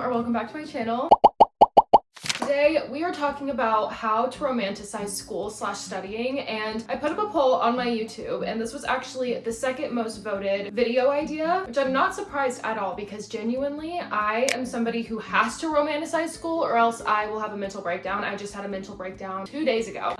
or welcome back to my channel. Today, we are talking about how to romanticize school/studying, and I put up a poll on my YouTube, and this was actually the second most voted video idea, which I'm not surprised at all because genuinely, I am somebody who has to romanticize school or else I will have a mental breakdown. I just had a mental breakdown 2 days ago.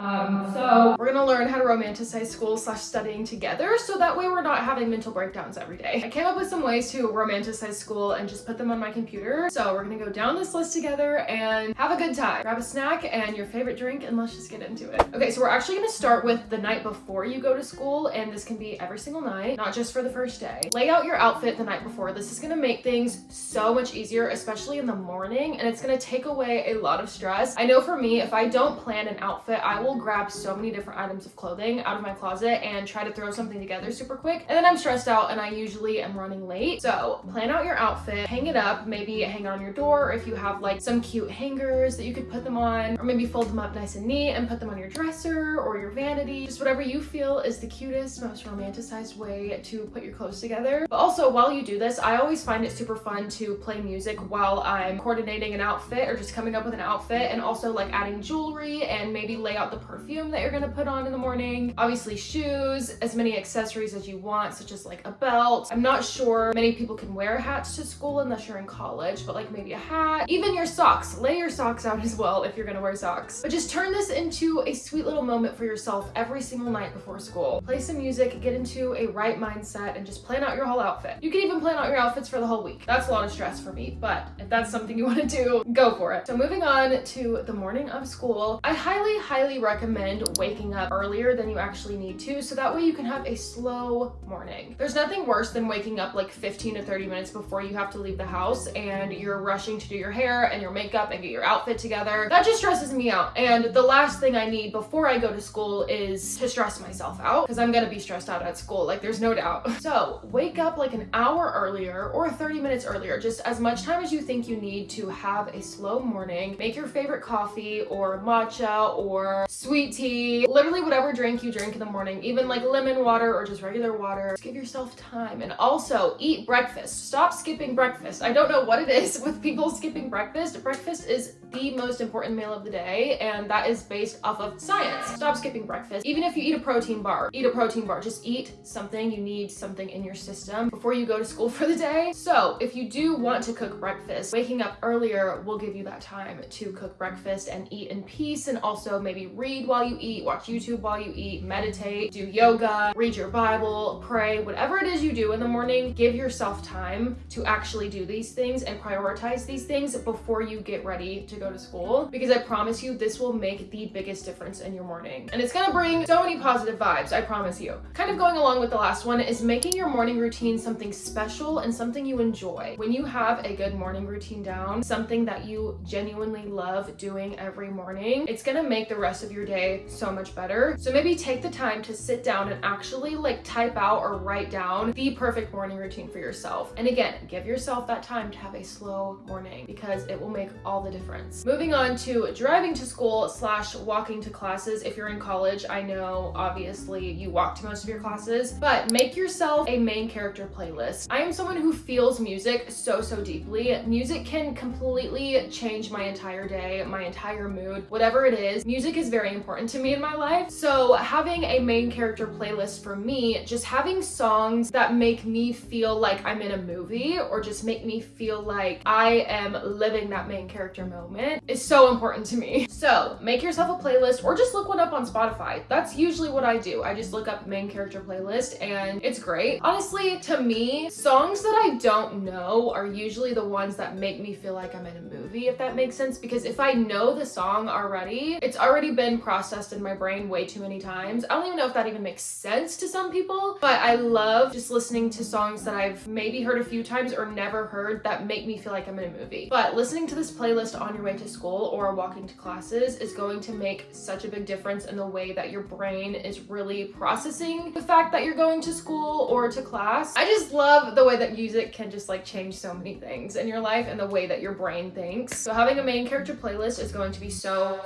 So we're gonna learn how to romanticize school/studying together so that way we're not having mental breakdowns every day. I came up with some ways to romanticize school and just put them on my computer. So we're gonna go down this list together and have a good time. Grab a snack and your favorite drink and let's just get into it. Okay, so we're actually gonna start with the night before you go to school, and this can be every single night, not just for the first day. Lay out your outfit the night before. This is gonna make things so much easier, especially in the morning, and it's gonna take away a lot of stress. I know for me, if I don't plan an outfit, I will grab so many different items of clothing out of my closet and try to throw something together super quick, and then I'm stressed out and I usually am running late. So plan out your outfit, hang it up, maybe hang it on your door, or if you have like some cute hangers that you could put them on, or maybe fold them up nice and neat and put them on your dresser or your vanity, just whatever you feel is the cutest, most romanticized way to put your clothes together. But also while you do this, I always find it super fun to play music while I'm coordinating an outfit or just coming up with an outfit, and also like adding jewelry and maybe lay out the perfume that you're gonna put on in the morning. Obviously shoes, as many accessories as you want, such as like a belt. I'm not sure many people can wear hats to school unless you're in college, but like maybe a hat, even your socks. Lay your socks out as well if you're gonna wear socks. But just turn this into a sweet little moment for yourself every single night before school. Play some music, get into a right mindset, and just plan out your whole outfit. You can even plan out your outfits for the whole week. That's a lot of stress for me, but if that's something you want to do, go for it. So moving on to the morning of school, I highly recommend waking up earlier than you actually need to, so that way you can have a slow morning. There's nothing worse than waking up like 15 to 30 minutes before you have to leave the house and you're rushing to do your hair and your makeup and get your outfit together. That just stresses me out, and the last thing I need before I go to school is to stress myself out, because I'm gonna be stressed out at school, like there's no doubt. So wake up like an hour earlier or 30 minutes earlier, just as much time as you think you need to have a slow morning. Make your favorite coffee or matcha or sweet tea, literally whatever drink you drink in the morning, even like lemon water or just regular water. Just give yourself time, and also eat breakfast. Stop skipping breakfast. I don't know what it is with people skipping breakfast. Breakfast is the most important meal of the day, and that is based off of science. Stop skipping breakfast. Even if you eat a protein bar, eat a protein bar. Just eat something. You need something in your system before you go to school for the day. So if you do want to cook breakfast, waking up earlier will give you that time to cook breakfast and eat in peace, and also maybe read while you eat, watch YouTube while you eat, meditate, do yoga, read your Bible, pray, whatever it is you do in the morning. Give yourself time to actually do these things and prioritize these things before you get ready to go to school, because I promise you this will make the biggest difference in your morning, and it's gonna bring so many positive vibes, I promise you. Kind of going along with the last one is making your morning routine something special and something you enjoy. When you have a good morning routine down, something that you genuinely love doing every morning, it's gonna make the rest of your day so much better. So maybe take the time to sit down and actually like type out or write down the perfect morning routine for yourself. And again, give yourself that time to have a slow morning, because it will make all the difference. Moving on to driving to school / walking to classes. If you're in college, I know obviously you walk to most of your classes, but make yourself a main character playlist. I am someone who feels music so deeply. Music can completely change my entire day, my entire mood, whatever it is. Music is very important to me in my life. So having a main character playlist for me, just having songs that make me feel like I'm in a movie or just make me feel like I am living that main character moment, is so important to me. So make yourself a playlist or just look one up on Spotify. That's usually what I do. I just look up main character playlist and it's great. Honestly, to me, songs that I don't know are usually the ones that make me feel like I'm in a movie, if that makes sense, because if I know the song already, it's already been processed in my brain way too many times. I don't even know if that even makes sense to some people, but I love just listening to songs that I've maybe heard a few times or never heard that make me feel like I'm in a movie. But listening to this playlist on your way to school or walking to classes is going to make such a big difference in the way that your brain is really processing the fact that you're going to school or to class. I just love the way that music can just like change so many things in your life and the way that your brain thinks. links. So having a main character playlist is going to be so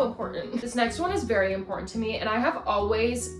important. This next one is very important to me, and I have always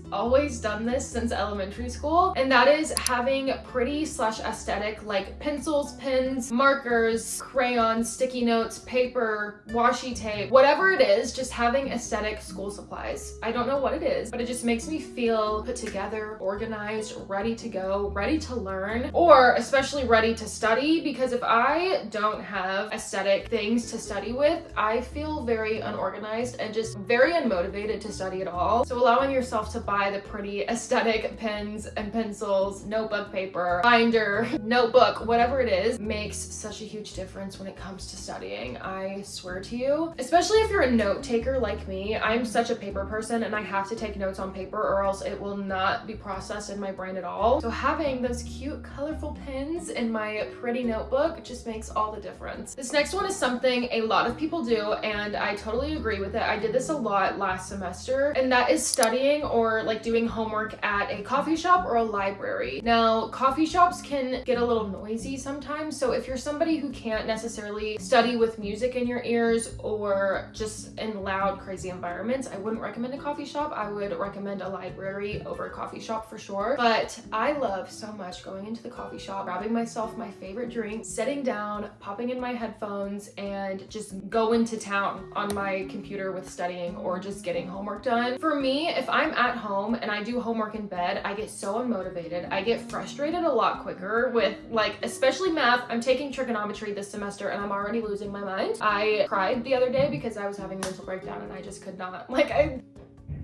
done this since elementary school, and that is having pretty / aesthetic like pencils, pens, markers, crayons, sticky notes, paper, washi tape, whatever it is, just having aesthetic school supplies. I don't know what it is, but it just makes me feel put together, organized, ready to go, ready to learn, or especially ready to study, because if I don't have aesthetic things to study with, I feel very unorganized and just very unmotivated to study at all. So allowing yourself to buy the pretty aesthetic pens and pencils, notebook paper, binder, notebook, whatever it is, makes such a huge difference when it comes to studying. I swear to you, especially if you're a note taker like me. I'm such a paper person and I have to take notes on paper or else it will not be processed in my brain at all. So having those cute, colorful pens in my pretty notebook just makes all the difference. This next one is something a lot of people do, and I totally agree with it. I did this a lot last semester, and that is studying or like doing homework at a coffee shop or a library. Now, coffee shops can get a little noisy sometimes, so if you're somebody who can't necessarily study with music in your ears or just in loud, crazy environments, I wouldn't recommend a coffee shop. I would recommend a library over a coffee shop for sure. But I love so much going into the coffee shop, grabbing myself my favorite drink, sitting down, popping in my headphones, and just going to town on my computer with studying or just getting homework done. For me, if I'm at home and I do homework in bed, I get so unmotivated. I get frustrated a lot quicker with like, especially math. I'm taking trigonometry this semester and I'm already losing my mind. I cried the other day because I was having a mental breakdown and I just could not, like,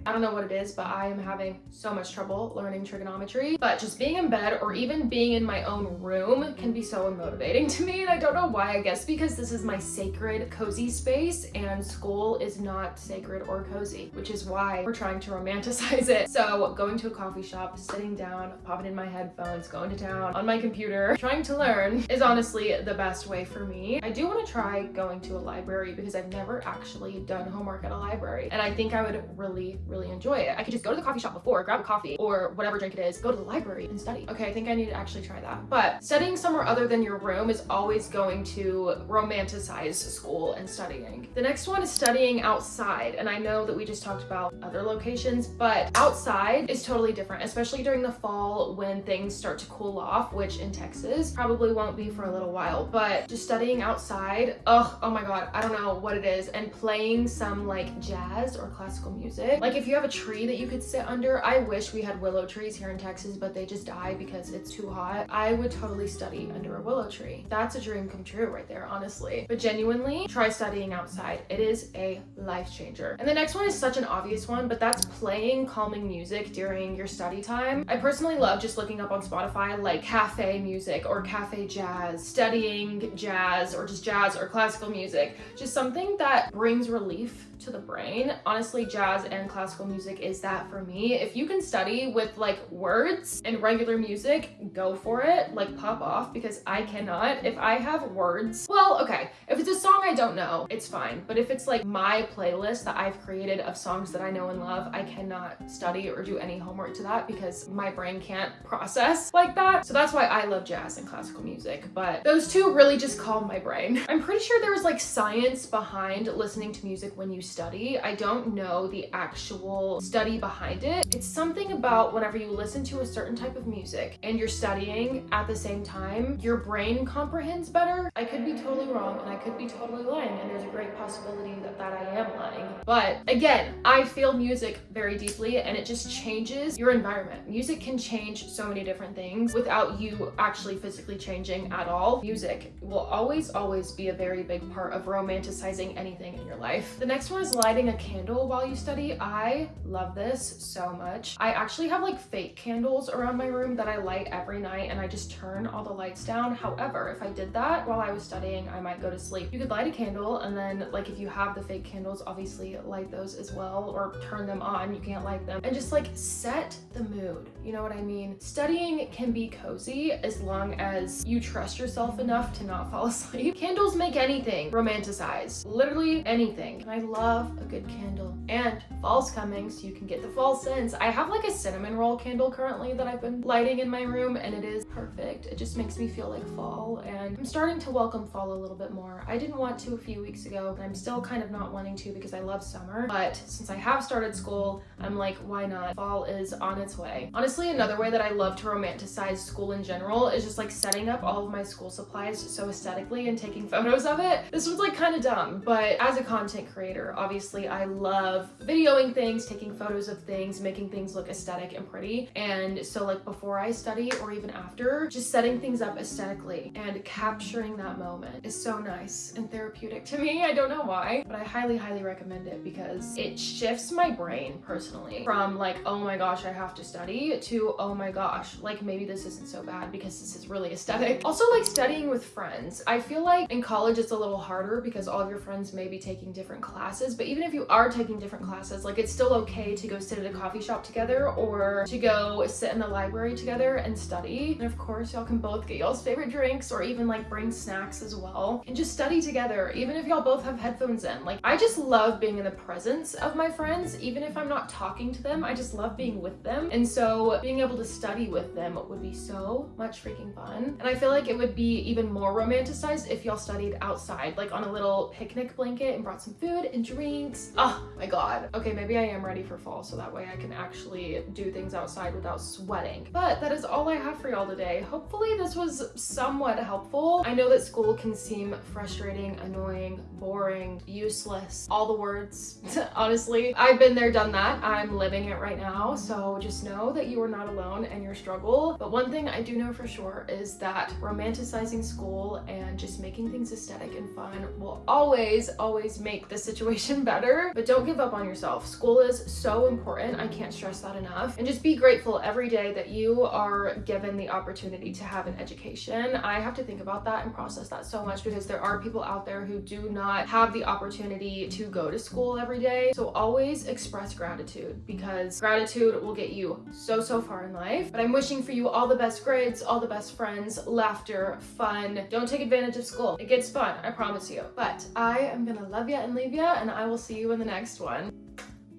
I don't know what it is, but I am having so much trouble learning trigonometry. But just being in bed or even being in my own room can be so unmotivating to me. And I don't know why. I guess because this is my sacred, cozy space and school is not sacred or cozy, which is why we're trying to romanticize it. So going to a coffee shop, sitting down, popping in my headphones, going to town on my computer, trying to learn is honestly the best way for me. I do want to try going to a library because I've never actually done homework at a library. And I think I would really enjoy it. I could just go to the coffee shop before, grab a coffee or whatever drink it is, go to the library and study. Okay, I think I need to actually try that. But studying somewhere other than your room is always going to romanticize school and studying. The next one is studying outside. And I know that we just talked about other locations, but outside is totally different, especially during the fall when things start to cool off, which in Texas probably won't be for a little while. But just studying outside, oh my God, I don't know what it is. And playing some like jazz or classical music. Like if you have a tree that you could sit under, I wish we had willow trees here in Texas, but they just die because it's too hot. I would totally study under a willow tree. That's a dream come true right there, honestly. But genuinely, try studying outside. It is a life changer. And the next one is such an obvious one, but that's playing calming music during your study time. I personally love just looking up on Spotify like cafe music or cafe jazz, studying jazz or just jazz or classical music. Just something that brings relief to the brain. Honestly, jazz and classical music is that for me. If you can study with like words and regular music, go for it, like pop off, because I cannot. If I have words, well, okay, if it's a song I don't know, it's fine. But if it's like my playlist that I've created of songs that I know and love, I cannot study or do any homework to that because my brain can't process like that. So that's why I love jazz and classical music. But those two really just calm my brain. I'm pretty sure there's like science behind listening to music when you study. I don't know the actual study behind it. It's something about whenever you listen to a certain type of music and you're studying at the same time, your brain comprehends better. I could be totally wrong and I could be totally lying, and there's a great possibility that I am lying. But again, I feel music very deeply and it just changes your environment. Music can change so many different things without you actually physically changing at all. Music will always be a very big part of romanticizing anything in your life. The next one is lighting a candle while you study. I love this so much. I actually have like fake candles around my room that I light every night and I just turn all the lights down. However, if I did that while I was studying, I might go to sleep. You could light a candle and then like if you have the fake candles, obviously light those as well or turn them on. You can't light them and just like set the mood. You know what I mean? Studying can be cozy as long as you trust yourself enough to not fall asleep. Candles make anything romanticized, literally anything. And I love a good candle. And fall's coming. stemming so you can get the fall scents. I have like a cinnamon roll candle currently that I've been lighting in my room, and it is perfect. It just makes me feel like fall, and I'm starting to welcome fall a little bit more. I didn't want to a few weeks ago, and I'm still kind of not wanting to because I love summer, but since I have started school, I'm like, why not? Fall is on its way. Honestly, another way that I love to romanticize school in general is just like setting up all of my school supplies so aesthetically and taking photos of it. This was like kind of dumb, but as a content creator, obviously I love videoing things, taking photos of things, making things look aesthetic and pretty. And so like before I study or even after, just setting things up aesthetically and capturing that moment is so nice and therapeutic to me. I don't know why, but I highly, highly recommend it because it shifts my brain personally from like, oh my gosh, I have to study, to oh my gosh, like maybe this isn't so bad because this is really aesthetic. Also, like studying with friends. I feel like in college it's a little harder because all of your friends may be taking different classes, but even if you are taking different classes, like it's still okay to go sit at a coffee shop together or to go sit in the library together and study. And of course, y'all can both get y'all's favorite drinks or even like bring snacks as well and just study together, even if y'all both have headphones in. Like I just love being in the presence of my friends, even if I'm not talking to them. I just love being with them. And so being able to study with them would be so much freaking fun. And I feel like it would be even more romanticized if y'all studied outside, like on a little picnic blanket and brought some food and drinks. Oh my God. Okay, maybe I am ready for fall so that way I can actually do things outside without sweating. But that is all I have for y'all today. Hopefully this was somewhat helpful. I know that school can seem frustrating, annoying, boring, useless, all the words. Honestly, I've been there, done that. I'm living it right now. So just know that you are not alone in your struggle. But one thing I do know for sure is that romanticizing school and just making things aesthetic and fun will always, always make the situation better. But don't give up on yourself. School is so important. I can't stress that enough. And just be grateful every day that you are given the opportunity to have an education. I have to think about that and process that so much because there are people out there who do not have the opportunity to go to school every day. So always express gratitude because gratitude will get you so, so far in life. But I'm wishing for you all the best grades, all the best friends, laughter, fun. Don't take advantage of school. It gets fun, I promise you. But I am gonna love ya and leave ya, and I will see you in the next one.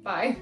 Bye.